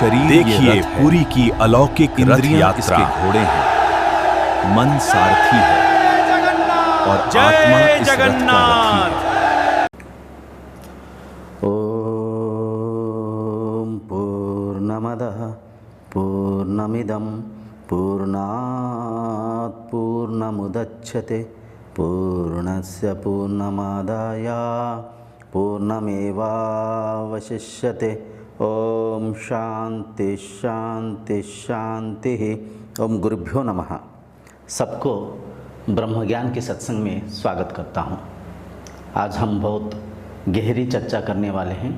शरीर देखिए पुरी की अलौकिक इंद्रियां इसके घोड़े हैं, मन सारथी है और आत्मा इस रथ का रथी है। ओम पूर्णमदः पूर्णमिदं पूर्णात् पूर्णमुदच्यते पूर्णस्य पूर्णमादाय पूर्णमेवावशिष्यते। ओम शांति शांति शांति। ओम गुरुभ्यो नमः। सबको ब्रह्म ज्ञान के सत्संग में स्वागत करता हूँ। आज हम बहुत गहरी चर्चा करने वाले हैं।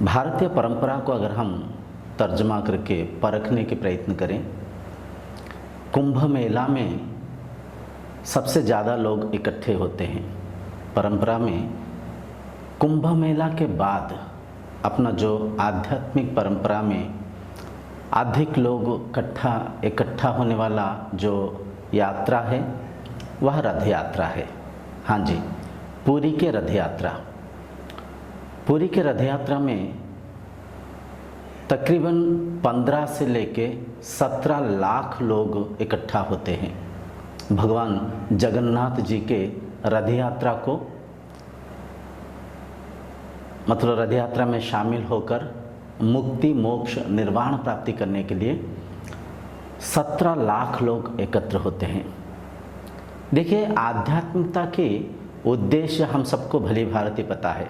भारतीय परंपरा को अगर हम तर्जमा करके परखने के प्रयत्न करें, कुंभ मेला में सबसे ज़्यादा लोग इकट्ठे होते हैं। परंपरा में कुंभ मेला के बाद अपना जो आध्यात्मिक परंपरा में अधिक लोग इकट्ठा होने वाला जो यात्रा है वह रथ यात्रा है। हाँ जी, पुरी के रथ यात्रा। पुरी के रथ यात्रा में तकरीबन 15 से लेके 17 लाख लोग इकट्ठा होते हैं। भगवान जगन्नाथ जी के रथ यात्रा को मतलब रथ यात्रा में शामिल होकर मुक्ति मोक्ष निर्वाण प्राप्ति करने के लिए 17 लाख लोग एकत्र होते हैं। देखिए, आध्यात्मिकता के उद्देश्य हम सबको भली भांति पता है।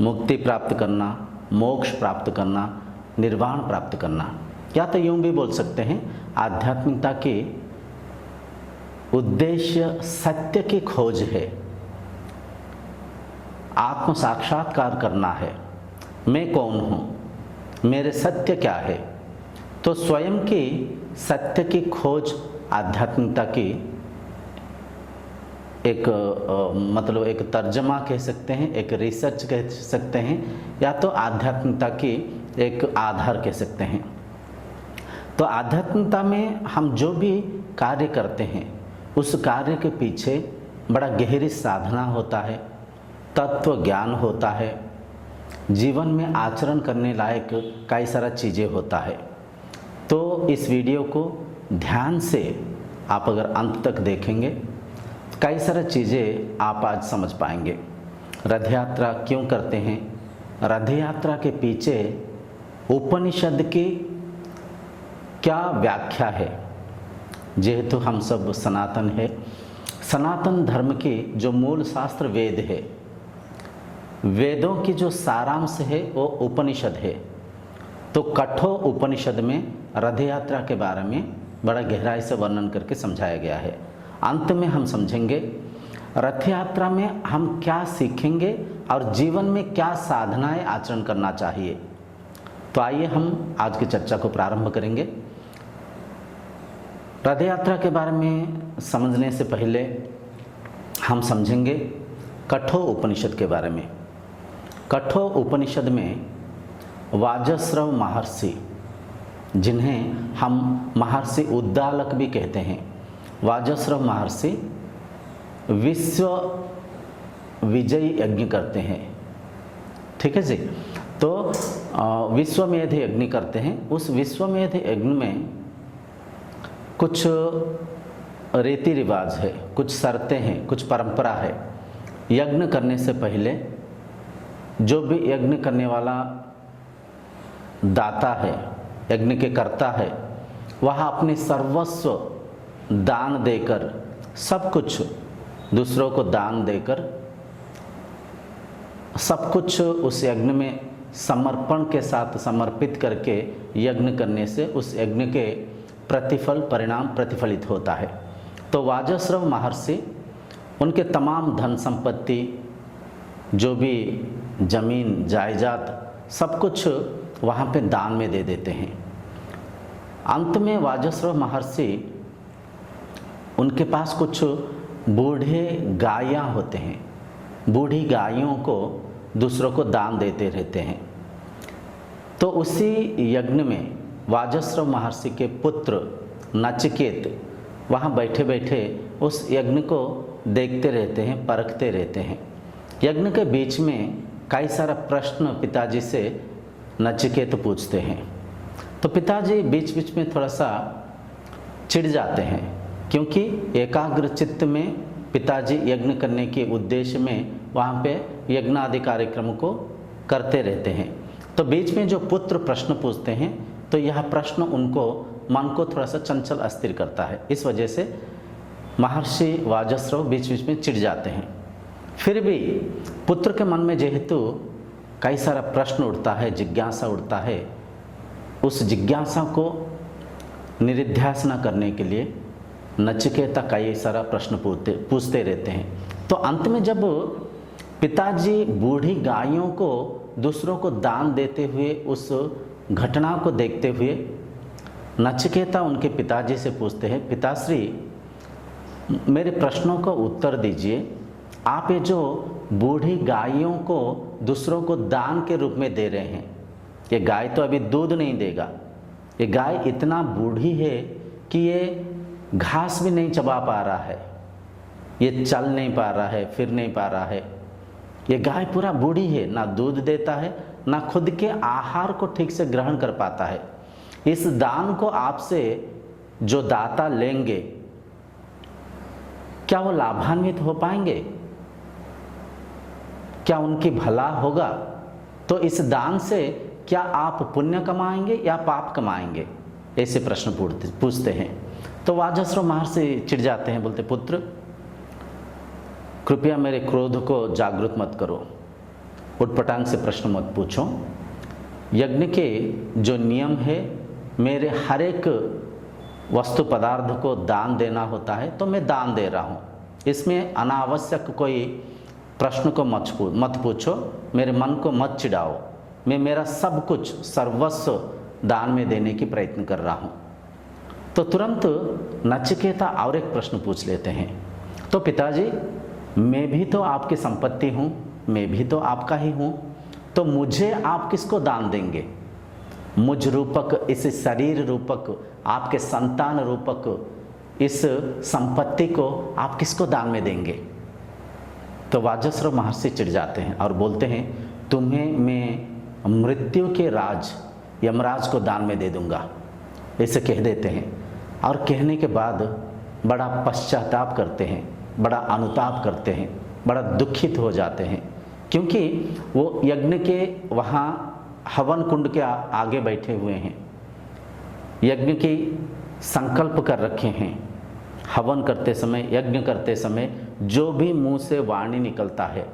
मुक्ति प्राप्त करना, मोक्ष प्राप्त करना, निर्वाण प्राप्त करना, या तो यूं भी बोल सकते हैं आध्यात्मिकता के उद्देश्य सत्य की खोज है, आत्म साक्षात्कार करना है। मैं कौन हूँ, मेरे सत्य क्या है। तो स्वयं की सत्य की खोज आध्यात्मिकता की एक तर्जमा कह सकते हैं, एक रिसर्च कह सकते हैं, या तो आध्यात्मिकता की एक आधार कह सकते हैं। तो आध्यात्मिकता में हम जो भी कार्य करते हैं उस कार्य के पीछे बड़ा गहरी साधना होता है, तत्व ज्ञान होता है, जीवन में आचरण करने लायक कई सारा चीज़ें होता है। तो इस वीडियो को ध्यान से आप अगर अंत तक देखेंगे कई सारी चीज़ें आप आज समझ पाएंगे। रथ यात्रा क्यों करते हैं, रथ यात्रा के पीछे उपनिषद की क्या व्याख्या है। जेहेतु हम सब सनातन है, सनातन धर्म की जो मूल शास्त्र वेद है, वेदों की जो सारांश है वो उपनिषद है। तो कठोर उपनिषद में रथ यात्रा के बारे में बड़ा गहराई से वर्णन करके समझाया गया है। अंत में हम समझेंगे रथ यात्रा में हम क्या सीखेंगे और जीवन में क्या साधनाएं आचरण करना चाहिए। तो आइए हम आज की चर्चा को प्रारंभ करेंगे। रथ यात्रा के बारे में समझने से पहले हम समझेंगे कठोर उपनिषद के बारे में। कठोर उपनिषद में वाजस्रव महर्षि, जिन्हें हम महर्षि उद्दालक भी कहते हैं, वाजस्रव महर्षि विश्व विजयी यज्ञ करते हैं। ठीक है जी। तो विश्वमेध यज्ञ करते हैं। उस विश्वमेध यज्ञ में कुछ रीति रिवाज है, कुछ शर्तें हैं, कुछ परंपरा है। यज्ञ करने से पहले जो भी यज्ञ करने वाला दाता है, यज्ञ के कर्ता है, वह अपने सर्वस्व दान देकर, सब कुछ दूसरों को दान देकर, सब कुछ उस यज्ञ में समर्पण के साथ समर्पित करके यज्ञ करने से उस यज्ञ के प्रतिफल परिणाम प्रतिफलित होता है। तो वाजस्रव महर्षि उनके तमाम धन संपत्ति, जो भी जमीन जायदाद, सब कुछ वहाँ पे दान में दे देते हैं। अंत में वाजस्रव महर्षि, उनके पास कुछ बूढ़े गायां होते हैं, बूढ़ी गायों को दूसरों को दान देते रहते हैं। तो उसी यज्ञ में वाजस्रव महर्षि के पुत्र नचिकेत वहाँ बैठे बैठे उस यज्ञ को देखते रहते हैं, परखते रहते हैं। यज्ञ के बीच में कई सारा प्रश्न पिताजी से नचिकेत पूछते हैं। तो पिताजी बीच बीच में थोड़ा सा चिढ़ जाते हैं, क्योंकि एकाग्र चित्त में पिताजी यज्ञ करने के उद्देश्य में वहाँ पे यज्ञ आदि कार्यक्रम को करते रहते हैं। तो बीच में जो पुत्र प्रश्न पूछते हैं तो यह प्रश्न उनको मन को थोड़ा सा चंचल अस्थिर करता है। इस वजह से महर्षि वाजस्रव बीच बीच में चिढ़ जाते हैं। फिर भी पुत्र के मन में जेहेतु कई सारा प्रश्न उठता है, जिज्ञासा उठता है, उस जिज्ञासा को निरिध्यास न करने के लिए नचिकेता कई सारा प्रश्न पूछते रहते हैं। तो अंत में जब पिताजी बूढ़ी गायों को दूसरों को दान देते हुए उस घटना को देखते हुए नचिकेता उनके पिताजी से पूछते हैं, पिताश्री मेरे प्रश्नों का उत्तर दीजिए। आप ये जो बूढ़ी गायों को दूसरों को दान के रूप में दे रहे हैं, ये गाय तो अभी दूध नहीं देगा, ये गाय इतना बूढ़ी है कि ये घास भी नहीं चबा पा रहा है, ये चल नहीं पा रहा है, फिर नहीं पा रहा है, ये गाय पूरा बूढ़ी है, ना दूध देता है, ना खुद के आहार को ठीक से ग्रहण कर पाता है। इस दान को आपसे जो दाता लेंगे क्या वो लाभान्वित हो पाएंगे? क्या उनकी भला होगा? तो इस दान से क्या आप पुण्य कमाएंगे या पाप कमाएंगे? ऐसे प्रश्न पूछते हैं। तो वाजस्रव महर्षि चिढ़ जाते हैं, बोलते पुत्र कृपया मेरे क्रोध को जागृत मत करो, उटपटांग से प्रश्न मत पूछो। यज्ञ के जो नियम है, मेरे हर एक वस्तु पदार्थ को दान देना होता है, तो मैं दान दे रहा हूँ। इसमें अनावश्यक कोई प्रश्न को मत पूछो, मेरे मन को मत चिढ़ाओ। मैं मेरा सब कुछ सर्वस्व दान में देने की प्रयत्न कर रहा हूँ। तो तुरंत नचिकेता और एक प्रश्न पूछ लेते हैं, तो पिताजी मैं भी तो आपकी संपत्ति हूँ, मैं भी तो आपका ही हूँ, तो मुझे आप किसको दान देंगे? मुझ रूपक, इस शरीर रूपक, आपके संतान रूपक इस संपत्ति को आप किसको दान में देंगे? तो वाजस्रव महर्षि चिढ़ जाते हैं और बोलते हैं, तुम्हें मैं मृत्यु के राज यमराज को दान में दे दूंगा, ऐसे कह देते हैं। और कहने के बाद बड़ा पश्चाताप करते हैं, बड़ा अनुताप करते हैं, बड़ा दुखित हो जाते हैं, क्योंकि वो यज्ञ के वहाँ हवन कुंड के आगे बैठे हुए हैं, यज्ञ की संकल्प कर रखे हैं। हवन करते समय, यज्ञ करते समय जो भी मुंह से वाणी निकलता है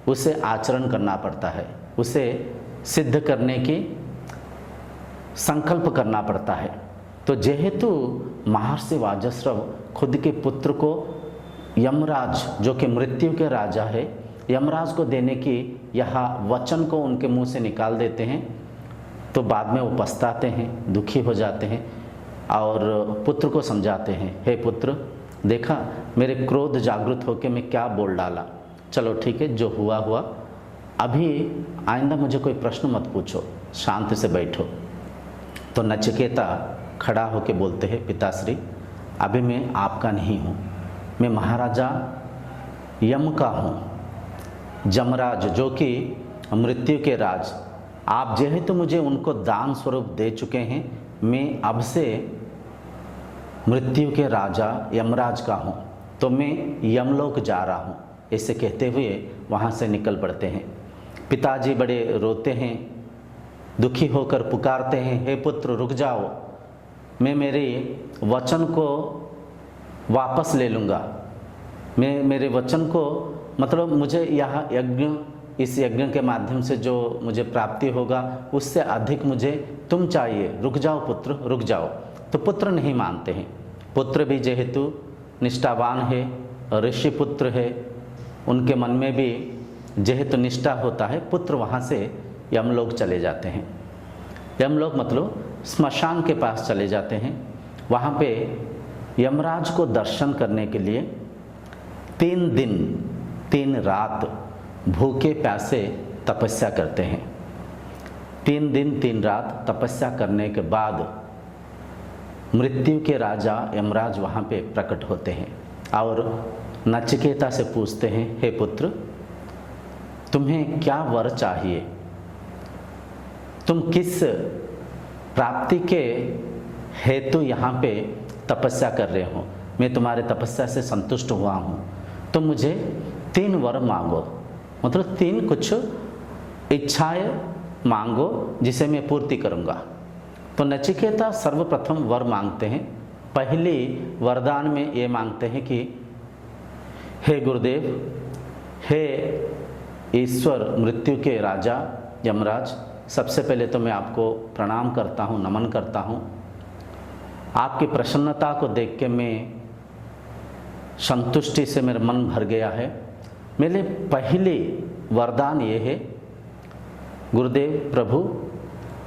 उसे आचरण करना पड़ता है, उसे सिद्ध करने की संकल्प करना पड़ता है। तो जेहेतु महर्षि वाजस्रव खुद के पुत्र को यमराज, जो कि मृत्यु के राजा है, यमराज को देने की यह वचन को उनके मुंह से निकाल देते हैं, तो बाद में वो पछताते हैं, दुखी हो जाते हैं और पुत्र को समझाते हैं, हे पुत्र देखा मेरे क्रोध जागृत होकर मैं क्या बोल डाला, चलो ठीक है जो हुआ हुआ, अभी आइंदा मुझे कोई प्रश्न मत पूछो, शांत से बैठो। तो नचिकेता खड़ा होकर बोलते हैं, पिताश्री अभी मैं आपका नहीं हूँ, मैं महाराजा यम का हूँ, जमराज जो कि मृत्यु के राज। आप जेहेतु मुझे उनको दान स्वरूप दे चुके हैं, मैं अब से मृत्यु के राजा यमराज का हूँ, तो मैं यमलोक जा रहा हूँ, ऐसे कहते हुए वहाँ से निकल पड़ते हैं। पिताजी बड़े रोते हैं, दुखी होकर पुकारते हैं, हे पुत्र रुक जाओ, मैं मेरे वचन को वापस ले लूँगा, मैं मेरे वचन को मतलब मुझे यह यज्ञ, इस यज्ञ के माध्यम से जो मुझे प्राप्ति होगा उससे अधिक मुझे तुम चाहिए, रुक जाओ पुत्र रुक जाओ। तो पुत्र नहीं मानते हैं। पुत्र भी जेहेतु निष्ठावान है, ऋषि पुत्र है, उनके मन में भी जेहेतु निष्ठा होता है, पुत्र वहाँ से यमलोक चले जाते हैं। यमलोक मतलब स्मशान के पास चले जाते हैं। वहाँ पे यमराज को दर्शन करने के लिए 3 दिन 3 रात भूखे प्यासे तपस्या करते हैं। 3 दिन 3 रात तपस्या करने के बाद मृत्यु के राजा यमराज वहाँ पे प्रकट होते हैं और नचिकेता से पूछते हैं, हे पुत्र तुम्हें क्या वर चाहिए? तुम किस प्राप्ति के हेतु यहाँ पे तपस्या कर रहे हो, मैं तुम्हारे तपस्या से संतुष्ट हुआ हूँ, तो मुझे 3 वर मांगो, मतलब 3 कुछ इच्छाएं मांगो जिसे मैं पूर्ति करूँगा। तो नचिकेता सर्वप्रथम वर मांगते हैं। पहली वरदान में ये मांगते हैं कि हे गुरुदेव, हे ईश्वर, मृत्यु के राजा यमराज, सबसे पहले तो मैं आपको प्रणाम करता हूँ, नमन करता हूँ। आपकी प्रसन्नता को देख के मैं संतुष्टि से मेरा मन भर गया है। मेरे पहली वरदान ये है, गुरुदेव प्रभु,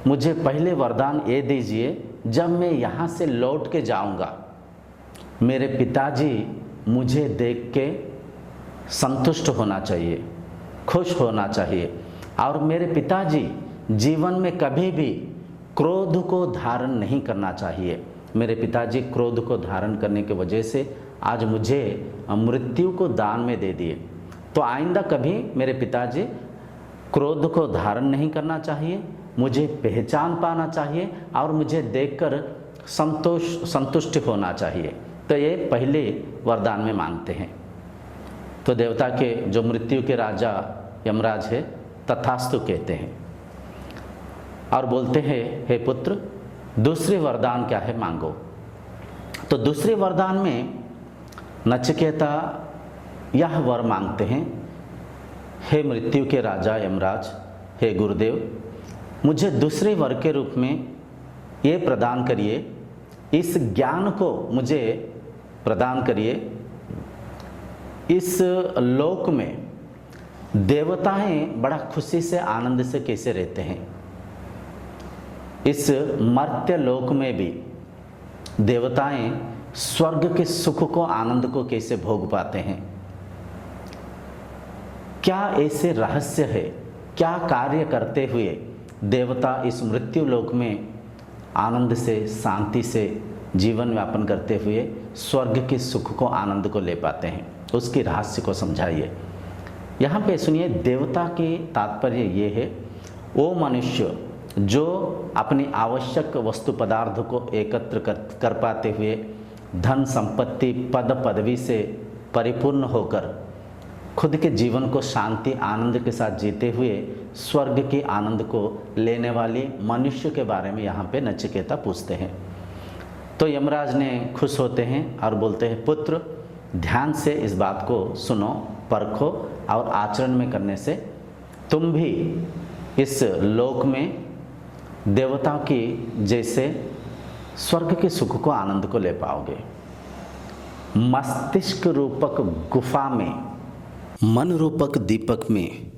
मुझे पहले वरदान ये दीजिए, जब मैं यहाँ से लौट के जाऊँगा, मेरे पिताजी मुझे देख के संतुष्ट होना चाहिए, खुश होना चाहिए, और मेरे पिताजी जीवन में कभी भी क्रोध को धारण नहीं करना चाहिए। मेरे पिताजी क्रोध को धारण करने की वजह से आज मुझे मृत्यु को दान में दे दिए। तो आइंदा कभी मेरे पिताजी क्रोध को धारण नहीं करना चाहिए, मुझे पहचान पाना चाहिए और मुझे देखकर संतुष्ट होना चाहिए। तो ये पहले वरदान में मांगते हैं। तो देवता के जो मृत्यु के राजा यमराज है तथास्तु कहते हैं और बोलते हैं, हे पुत्र, दूसरी वरदान क्या है, मांगो। तो दूसरे वरदान में नचिकेता यह वर मांगते हैं, हे मृत्यु के राजा यमराज, हे गुरुदेव, मुझे दूसरे वर के रूप में ये प्रदान करिए, इस ज्ञान को मुझे प्रदान करिए। इस लोक में देवताएं बड़ा खुशी से आनंद से कैसे रहते हैं, इस मर्त्य लोक में भी देवताएं स्वर्ग के सुख को, आनंद को कैसे भोग पाते हैं। क्या ऐसे रहस्य है, क्या कार्य करते हुए देवता इस मृत्यु लोक में आनंद से, शांति से जीवन यापन करते हुए स्वर्ग के सुख को, आनंद को ले पाते हैं, उसकी रहस्य को समझाइए। यहाँ पे सुनिए, देवता की तात्पर्य ये है, वो मनुष्य जो अपनी आवश्यक वस्तु पदार्थ को एकत्र कर पाते हुए धन संपत्ति पद पदवी से परिपूर्ण होकर खुद के जीवन को शांति आनंद के साथ जीते हुए स्वर्ग के आनंद को लेने वाली मनुष्य के बारे में यहाँ पे नचिकेता पूछते हैं। तो यमराज ने खुश होते हैं और बोलते हैं, पुत्र, ध्यान से इस बात को सुनो, परखो और आचरण में करने से तुम भी इस लोक में देवताओं की जैसे स्वर्ग के सुख को, आनंद को ले पाओगे। मस्तिष्क रूपक गुफा में, मन रूपक दीपक में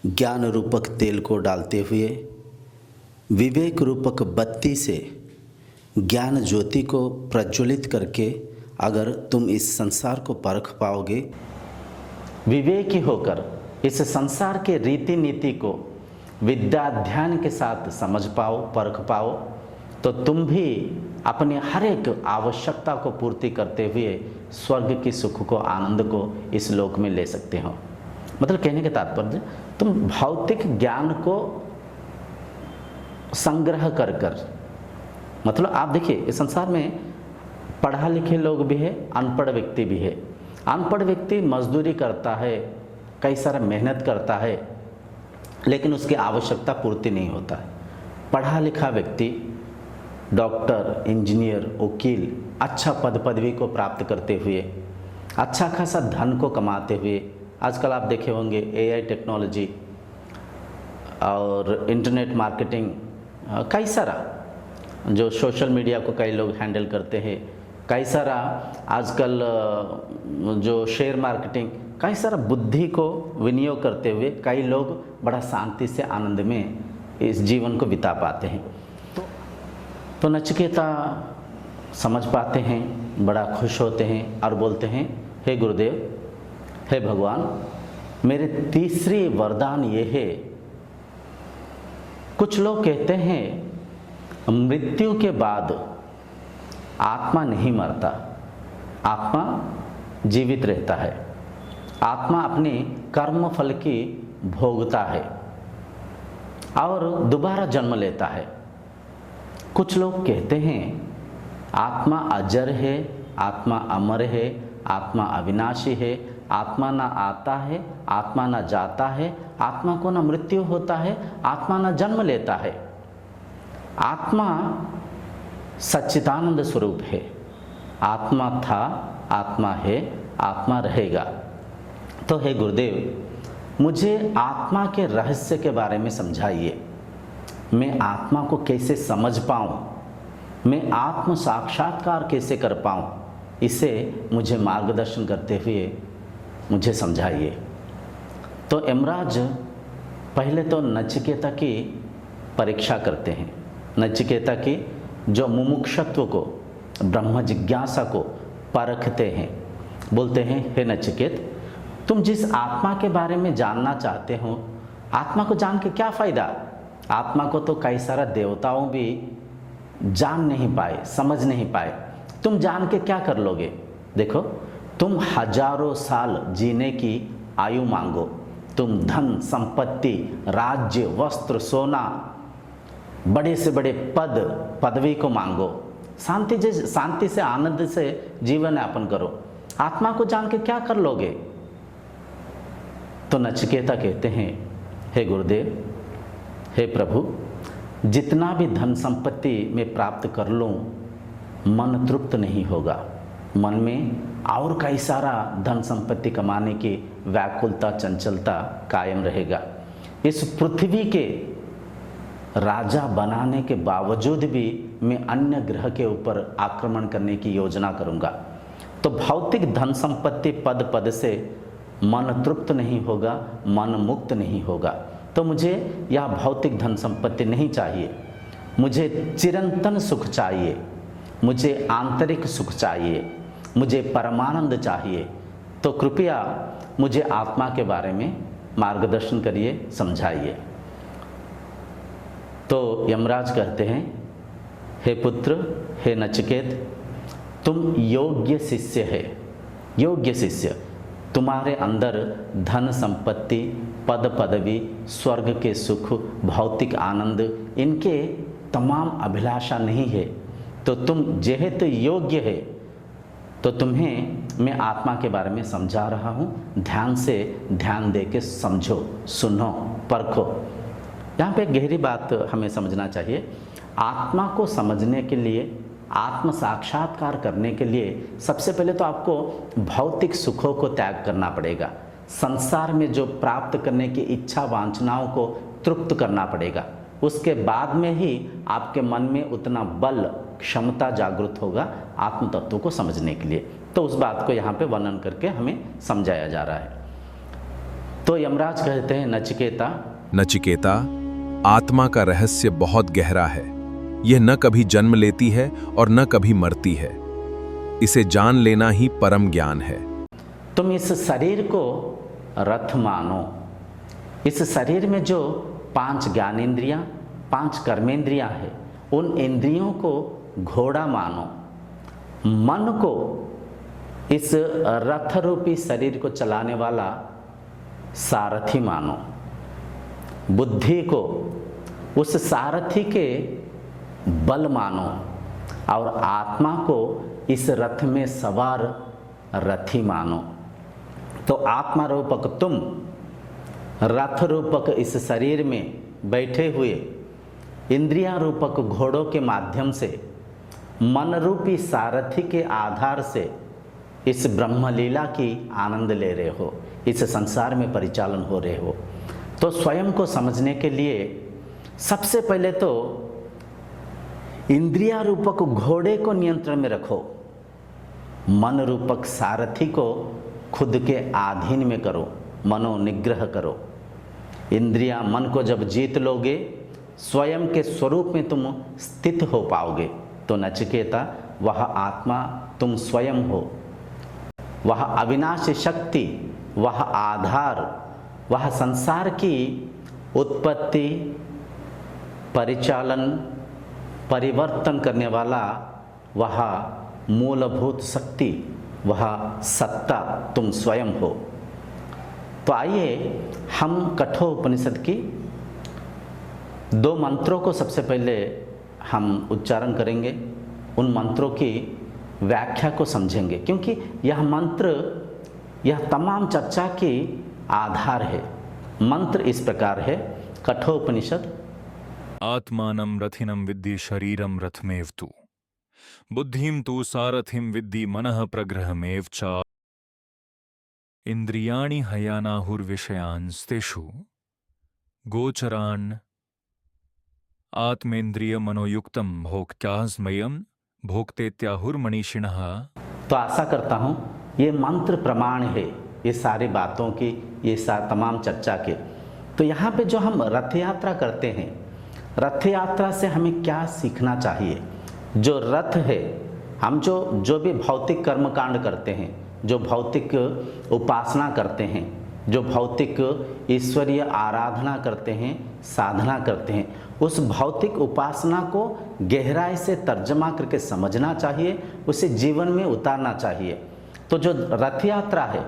ज्ञान रूपक तेल को डालते हुए विवेक रूपक बत्ती से ज्ञान ज्योति को प्रज्वलित करके अगर तुम इस संसार को परख पाओगे, विवेकी होकर इस संसार के रीति नीति को विद्याध्यान के साथ समझ पाओ, परख पाओ, तो तुम भी अपनी हर एक आवश्यकता को पूर्ति करते हुए स्वर्ग की सुख को, आनंद को इस लोक में ले सकते हो। मतलब कहने के तात्पर्य, तुम भौतिक ज्ञान को संग्रह कर मतलब आप देखिए, इस संसार में पढ़ा लिखे लोग भी है, अनपढ़ व्यक्ति भी है। अनपढ़ व्यक्ति मजदूरी करता है, कई सारा मेहनत करता है, लेकिन उसकी आवश्यकता पूर्ति नहीं होता है। पढ़ा लिखा व्यक्ति डॉक्टर, इंजीनियर, वकील, अच्छा पद पदवी को प्राप्त करते हुए, अच्छा खासा धन को कमाते हुए, आजकल आप देखे होंगे एआई टेक्नोलॉजी और इंटरनेट मार्केटिंग, कई सारा जो सोशल मीडिया को कई लोग हैंडल करते हैं, कई सारा आजकल जो शेयर मार्केटिंग, कई सारा बुद्धि को विनियोग करते हुए कई लोग बड़ा शांति से, आनंद में इस जीवन को बिता पाते हैं। तो नचिकेता समझ पाते हैं, बड़ा खुश होते हैं और बोलते हैं, हे गुरुदेव, हे भगवान, मेरे तीसरी वरदान ये है। कुछ लोग कहते हैं मृत्यु के बाद आत्मा नहीं मरता, आत्मा जीवित रहता है, आत्मा अपनी कर्म फल की भोगता है। और दोबारा जन्म लेता है। कुछ लोग कहते हैं आत्मा अजर है, आत्मा अमर है, आत्मा अविनाशी है, आत्मा ना आता है, आत्मा ना जाता है, आत्मा को ना मृत्यु होता है, आत्मा ना जन्म लेता है। आत्मा सच्चिदानंद स्वरूप है। आत्मा था, आत्मा है, आत्मा रहेगा। तो हे गुरुदेव, मुझे आत्मा के रहस्य के बारे में समझाइए। मैं आत्मा को कैसे समझ पाऊँ, मैं आत्म साक्षात्कार कैसे कर पाऊँ, इसे मुझे मार्गदर्शन करते हुए मुझे समझाइए। तो यमराज पहले तो नचिकेता की परीक्षा करते हैं। नचिकेता की जो मुमुक्षत्व को, ब्रह्म जिज्ञासा को परखते हैं। बोलते हैं, हे नचिकेत, तुम जिस आत्मा के बारे में जानना चाहते हो, आत्मा को जान के क्या फ़ायदा? आत्मा को तो कई सारा देवताओं भी जान नहीं पाए, समझ नहीं पाए। तुम जान के क्या कर लोगे? देखो, तुम हजारों साल जीने की आयु मांगो, तुम धन संपत्ति, राज्य, वस्त्र, सोना, बड़े से बड़े पद पदवी को मांगो, शांति से आनंद से जीवन यापन करो। आत्मा को जान के क्या कर लोगे? तो नचिकेता कहते हैं, हे गुरुदेव, हे प्रभु, जितना भी धन संपत्ति मैं प्राप्त कर लूँ, मन तृप्त नहीं होगा। मन में और कई सारा धन संपत्ति कमाने की व्याकुलता, चंचलता कायम रहेगा। इस पृथ्वी के राजा बनाने के बावजूद भी मैं अन्य ग्रह के ऊपर आक्रमण करने की योजना करूँगा। तो भौतिक धन संपत्ति पद पद से मन तृप्त नहीं होगा, मन मुक्त नहीं होगा। तो मुझे यह भौतिक धन संपत्ति नहीं चाहिए, मुझे चिरंतन सुख चाहिए, मुझे आंतरिक सुख चाहिए, मुझे परमानंद चाहिए। तो कृपया मुझे आत्मा के बारे में मार्गदर्शन करिए, समझाइए। तो यमराज कहते हैं, हे पुत्र, हे नचिकेत, तुम योग्य शिष्य है। योग्य शिष्य, तुम्हारे अंदर धन संपत्ति, पद पदवी, स्वर्ग के सुख, भौतिक आनंद, इनके तमाम अभिलाषा नहीं है। तो तुम जेहेतु योग्य है, तो तुम्हें मैं आत्मा के बारे में समझा रहा हूँ। ध्यान से ध्यान दे के समझो, सुनो, परखो। यहाँ पे एक गहरी बात हमें समझना चाहिए। आत्मा को समझने के लिए, आत्म साक्षात्कार करने के लिए सबसे पहले तो आपको भौतिक सुखों को त्याग करना पड़ेगा। संसार में जो प्राप्त करने की इच्छा वांछनाओं को तृप्त करना पड़ेगा। उसके बाद में ही आपके मन में उतना बल, क्षमता जागृत होगा आत्म तत्व को समझने के लिए। तो उस बात को यहाँ पे वर्णन करके हमें समझाया जा रहा है। तो यमराज कहते हैं, नचिकेता, नचिकेता, आत्मा का रहस्य बहुत गहरा है। यह न कभी जन्म लेती है और न कभी मरती है। इसे जान लेना ही परम ज्ञान है। तुम इस शरीर को रथ मानो। इस शरीर में जो 5 ज्ञानेंद्रियां, 5 कर्मेंद्रियां हैं, उन इंद्रियों को घोड़ा मानो। मन को इस रथ रूपी शरीर को चलाने वाला सारथी मानो। बुद्धि को उस सारथी के बल मानो और आत्मा को इस रथ में सवार रथी मानो। तो आत्मा रूपक तुम रथ रूपक इस शरीर में बैठे हुए इंद्रिया रूपक घोड़ों के माध्यम से, मन रूपी सारथी के आधार से इस ब्रह्मलीला की आनंद ले रहे हो, इस संसार में परिचालन हो रहे हो। तो स्वयं को समझने के लिए सबसे पहले तो इंद्रिया रूपक घोड़े को नियंत्रण में रखो, मन रूपक सारथी को खुद के अधीन में करो, मनोनिग्रह करो। इंद्रिया, मन को जब जीत लोगे, स्वयं के स्वरूप में तुम स्थित हो पाओगे। तो नचिकेता, वह आत्मा तुम स्वयं हो, वह अविनाशी शक्ति, वह आधार, वह संसार की उत्पत्ति, परिचालन, परिवर्तन करने वाला वह मूलभूत शक्ति, वह सत्ता तुम स्वयं हो। तो आइए हम कठोपनिषद की दो मंत्रों को सबसे पहले हम उच्चारण करेंगे, उन मंत्रों की व्याख्या को समझेंगे, क्योंकि यह मंत्र यह तमाम चर्चा की आधार है। मंत्र इस प्रकार है, कठोपनिषद। आत्मानं रथिनं विद्धि शरीरं रथमेव तु, बुद्धिं तु सारथिं विद्धि मनः प्रग्रहमेव च, इंद्रियाणि हयानाहुर्विषयांस्तेषु गोचरान् आत्मेन्द्रिय मनोयुक्तं भोक्त्यास्मयं भोक्तेत्याहुर्मनीषिणः। तो आशा करता हूँ ये मंत्र प्रमाण है ये सारी बातों की, ये तमाम चर्चा के। तो यहाँ पे जो हम रथ यात्रा करते हैं, रथ यात्रा से हमें क्या सीखना चाहिए? जो रथ है, हम जो भी भौतिक कर्मकांड करते हैं, जो भौतिक उपासना करते हैं, जो भौतिक ईश्वरीय आराधना करते हैं, साधना करते हैं, उस भौतिक उपासना को गहराई से तर्जमा करके समझना चाहिए, उसे जीवन में उतारना चाहिए। तो जो रथ यात्रा है,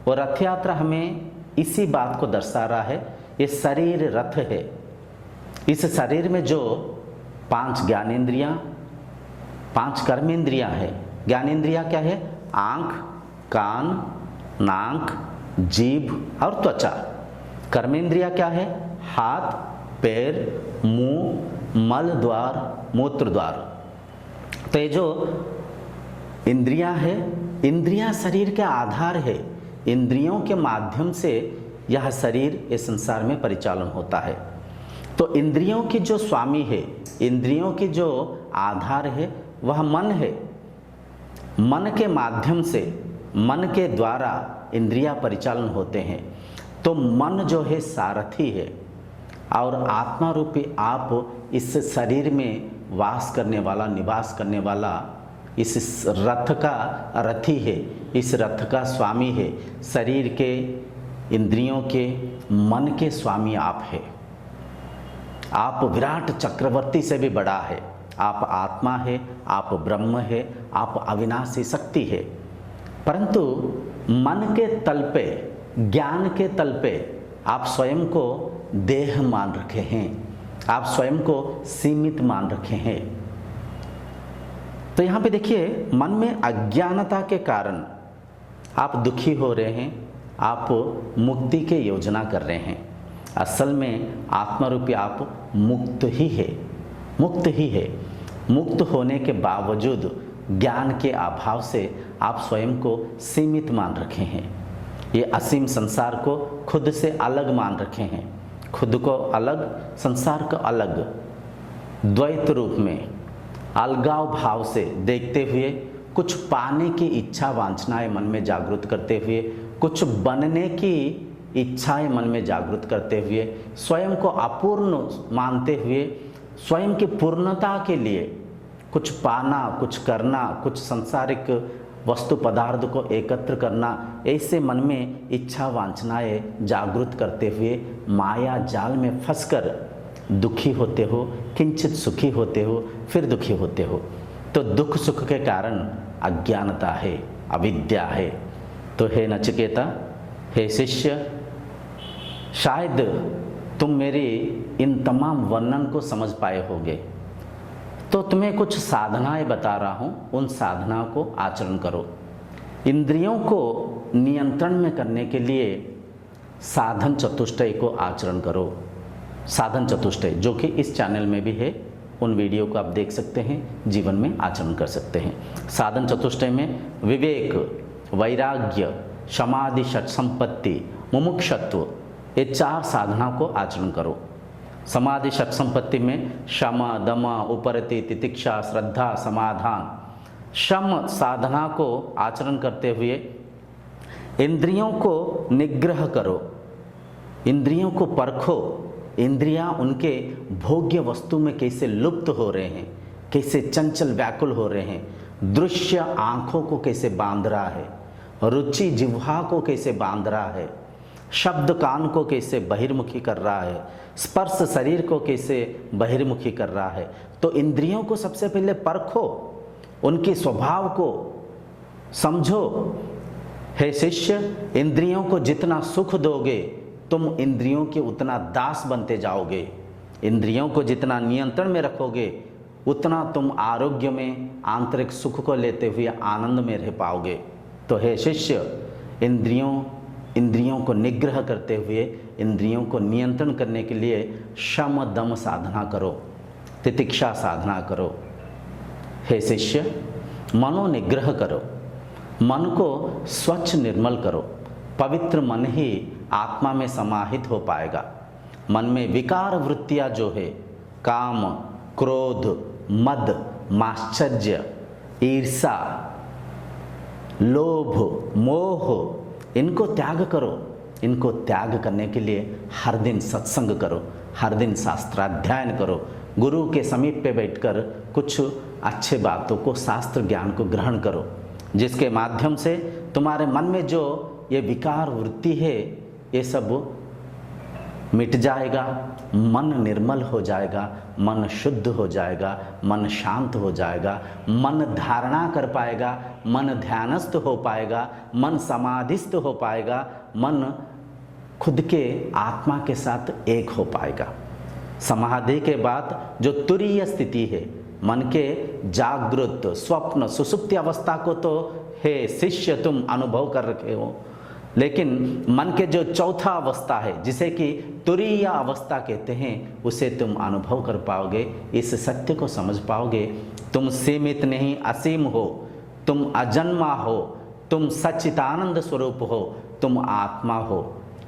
वो रथ यात्रा हमें इसी बात को दर्शा रहा है। ये शरीर रथ है। इस शरीर में जो 5 ज्ञानेंद्रियां, 5 कर्मेंद्रियां है। ज्ञानेंद्रियां क्या है? आँख, कान, नाक, जीभ और त्वचा। कर्मेंद्रियां क्या है? हाथ, पैर, मुंह, मल द्वार, मूत्र द्वार। तो ये जो इंद्रियां है, इंद्रियां शरीर के आधार है। इंद्रियों के माध्यम से यह शरीर इस संसार में परिचालन होता है। तो इंद्रियों की जो स्वामी है, इंद्रियों की जो आधार है, वह मन है। मन के माध्यम से, मन के द्वारा इंद्रियां परिचालन होते हैं। तो मन जो है सारथी है, और आत्मा रूपी आप इस शरीर में वास करने वाला, निवास करने वाला इस रथ का रथी है, इस रथ का स्वामी है। शरीर के, इंद्रियों के, मन के स्वामी आप है। आप विराट चक्रवर्ती से भी बड़ा है। आप आत्मा है, आप ब्रह्म है, आप अविनाशी शक्ति है। परंतु मन के तल पे, ज्ञान के तल पे आप स्वयं को देह मान रखे हैं, आप स्वयं को सीमित मान रखे हैं। तो यहाँ पे देखिए, मन में अज्ञानता के कारण आप दुखी हो रहे हैं, आप मुक्ति के योजना कर रहे हैं। असल में आत्मरूपी आप मुक्त ही है, मुक्त ही है। मुक्त होने के बावजूद ज्ञान के अभाव से आप स्वयं को सीमित मान रखे हैं। ये असीम संसार को खुद से अलग मान रखे हैं, खुद को अलग, संसार को अलग, द्वैत रूप में अलगाव भाव से देखते हुए, कुछ पाने की इच्छा वांछनाएं मन में जागृत करते हुए, कुछ बनने की इच्छाएं मन में जागृत करते हुए, स्वयं को अपूर्ण मानते हुए, स्वयं की पूर्णता के लिए कुछ पाना, कुछ करना, कुछ सांसारिक वस्तु पदार्थ को एकत्र करना, ऐसे मन में इच्छा वांछनाएं जागृत करते हुए माया जाल में फंसकर दुखी होते हो, किंचित सुखी होते हो, फिर दुखी होते हो। तो दुख सुख के कारण अज्ञानता है, अविद्या है। तो हे नचिकेता, हे शिष्य, शायद तुम मेरी इन तमाम वर्णन को समझ पाए होगे। तो तुम्हें कुछ साधनाएं बता रहा हूँ, उन साधना को आचरण करो। इंद्रियों को नियंत्रण में करने के लिए साधन चतुष्टय को आचरण करो। साधन चतुष्टय जो कि इस चैनल में भी है, उन वीडियो को आप देख सकते हैं, जीवन में आचरण कर सकते हैं। साधन चतुष्टय में विवेक, वैराग्य, समाधि, षट संपत्ति, मुमुक्षत्व, ये 4 साधना को आचरण करो। समाधि षट संपत्ति में शम, दम, उपरति, तितिक्षा, श्रद्धा, समाधान। शम साधना को आचरण करते हुए इंद्रियों को निग्रह करो, इंद्रियों को परखो। इंद्रियां उनके भोग्य वस्तु में कैसे लुप्त हो रहे हैं, कैसे चंचल व्याकुल हो रहे हैं। दृश्य आँखों को कैसे बांध रहा है, रुचि जिह्वा को कैसे बांध रहा है, शब्द कान को कैसे बहिर्मुखी कर रहा है, स्पर्श शरीर को कैसे बहिर्मुखी कर रहा है। तो इंद्रियों को सबसे पहले परखो, उनके स्वभाव को समझो। हे शिष्य, इंद्रियों को जितना सुख दोगे, तुम इंद्रियों के उतना दास बनते जाओगे। इंद्रियों को जितना नियंत्रण में रखोगे उतना तुम आरोग्य में आंतरिक सुख को लेते हुए आनंद में रह पाओगे। तो हे शिष्य, इंद्रियों को निग्रह करते हुए इंद्रियों को नियंत्रण करने के लिए शम दम साधना करो, तितिक्षा साधना करो। हे शिष्य, मनोनिग्रह करो, मन को स्वच्छ निर्मल करो। पवित्र मन ही आत्मा में समाहित हो पाएगा। मन में विकार वृत्तियाँ जो है, काम, क्रोध, मद, माश्चर्य, ईर्षा, लोभ, मोह, इनको त्याग करो। इनको त्याग करने के लिए हर दिन सत्संग करो, हर दिन शास्त्राध्ययन करो, गुरु के समीप पे बैठकर कुछ अच्छे बातों को, शास्त्र ज्ञान को ग्रहण करो, जिसके माध्यम से तुम्हारे मन में जो ये विकार वृत्ति है ये सब मिट जाएगा, मन निर्मल हो जाएगा, मन शुद्ध हो जाएगा, मन शांत हो जाएगा, मन धारणा कर पाएगा, मन ध्यानस्थ हो पाएगा, मन समाधिस्थ हो पाएगा, मन खुद के आत्मा के साथ एक हो पाएगा। समाधि के बाद जो तुरीय स्थिति है, मन के जागृत, स्वप्न, सुसुप्ति अवस्था को तो हे शिष्य तुम अनुभव कर रखे हो, लेकिन मन के जो चौथा अवस्था है जिसे कि तुरीय अवस्था कहते हैं, उसे तुम अनुभव कर पाओगे। इस सत्य को समझ पाओगे, तुम सीमित नहीं असीम हो, तुम अजन्मा हो, तुम सच्चिदानंद स्वरूप हो, तुम आत्मा हो।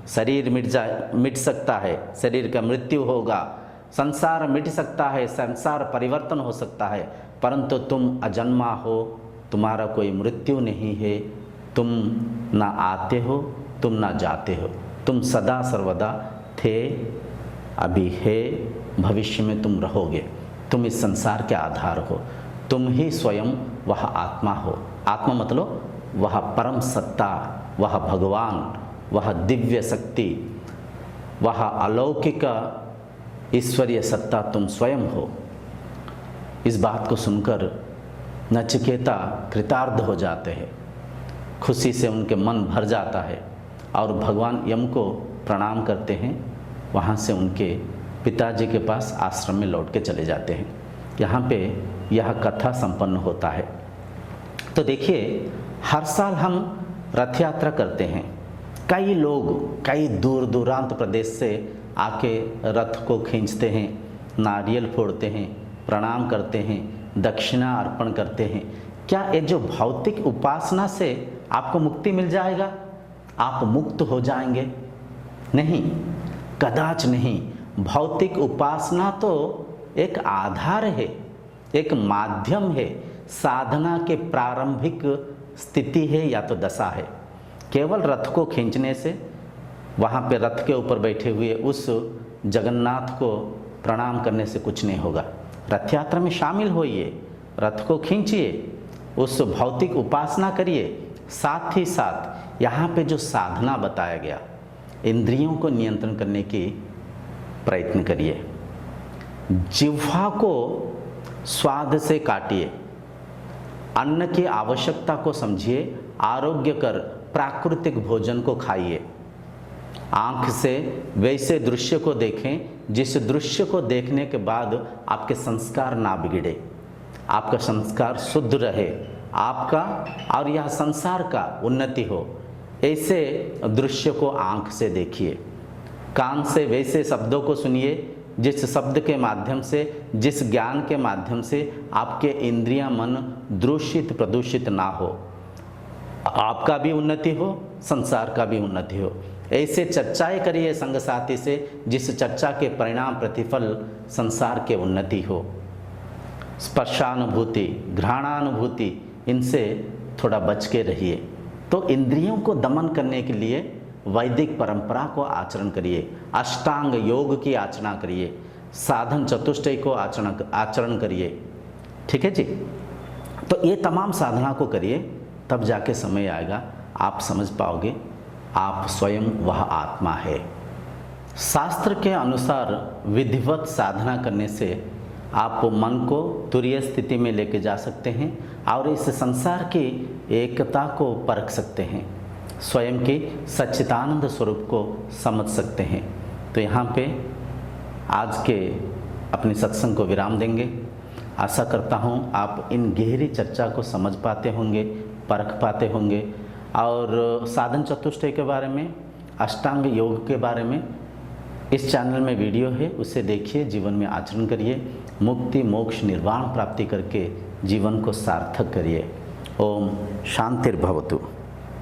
शरीर मिट सकता है, शरीर का मृत्यु होगा, संसार मिट सकता है, संसार परिवर्तन हो सकता है, परंतु तुम अजन्मा हो, तुम्हारा कोई मृत्यु नहीं है। तुम ना आते हो, तुम ना जाते हो, तुम सदा सर्वदा थे, अभी है, भविष्य में तुम रहोगे। तुम इस संसार के आधार हो, तुम ही स्वयं वह आत्मा हो। आत्मा मतलब वह परम सत्ता, वह भगवान, वह दिव्य शक्ति, वह अलौकिक ईश्वरीय सत्ता तुम स्वयं हो। इस बात को सुनकर नचिकेता कृतार्थ हो जाते हैं, खुशी से उनके मन भर जाता है और भगवान यम को प्रणाम करते हैं। वहाँ से उनके पिताजी के पास आश्रम में लौट के चले जाते हैं। यहाँ पे यह कथा संपन्न होता है। तो देखिए, हर साल हम रथ यात्रा करते हैं। कई लोग कई दूर दूरांत प्रदेश से आके रथ को खींचते हैं, नारियल फोड़ते हैं, प्रणाम करते हैं, दक्षिणा अर्पण करते हैं। क्या ये जो भौतिक उपासना से आपको मुक्ति मिल जाएगा? आप मुक्त हो जाएंगे? नहीं, कदाच नहीं। भौतिक उपासना तो एक आधार है, एक माध्यम है, साधना के प्रारंभिक स्थिति है या तो दशा है। केवल रथ को खींचने से, वहाँ पे रथ के ऊपर बैठे हुए उस जगन्नाथ को प्रणाम करने से कुछ नहीं होगा। रथ यात्रा में शामिल होइए, रथ को खींचिए, उस भौतिक उपासना करिए। साथ ही साथ यहाँ पे जो साधना बताया गया, इंद्रियों को नियंत्रण करने की प्रयत्न करिए। जिह्वा को स्वाद से काटिए, अन्न की आवश्यकता को समझिए, आरोग्यकर प्राकृतिक भोजन को खाइए। आँख से वैसे दृश्य को देखें जिस दृश्य को देखने के बाद आपके संस्कार ना बिगड़े, आपका संस्कार शुद्ध रहे, आपका और यह संसार का उन्नति हो। ऐसे दृश्य को आँख से देखिए। कान से वैसे शब्दों को सुनिए जिस शब्द के माध्यम से, जिस ज्ञान के माध्यम से आपके इंद्रियां, मन दूषित प्रदूषित ना हो, आपका भी उन्नति हो, संसार का भी उन्नति हो। ऐसे चर्चाएं करिए संग साथी से जिस चर्चा के परिणाम प्रतिफल संसार के उन्नति हो। स्पर्शानुभूति, घ्राणानुभूति, इनसे थोड़ा बच के रहिए। तो इंद्रियों को दमन करने के लिए वैदिक परंपरा को आचरण करिए, अष्टांग योग की आचरण करिए, साधन चतुष्टय को आचरण करिए। ठीक है जी। तो ये तमाम साधना को करिए, तब जाके समय आएगा आप समझ पाओगे आप स्वयं वह आत्मा है। शास्त्र के अनुसार विधिवत साधना करने से आप मन को तुरीय स्थिति में लेके जा सकते हैं और इस संसार की एकता को परख सकते हैं, स्वयं के सच्चिदानंद स्वरूप को समझ सकते हैं। तो यहाँ पे आज के अपने सत्संग को विराम देंगे। आशा करता हूँ आप इन गहरी चर्चा को समझ पाते होंगे, परख पाते होंगे और साधन चतुष्टय के बारे में, अष्टांग योग के बारे में इस चैनल में वीडियो है, उसे देखिए, जीवन में आचरण करिए, मुक्ति मोक्ष निर्वाण प्राप्ति करके जीवन को सार्थक करिए। ओम शांतिर्भवतु।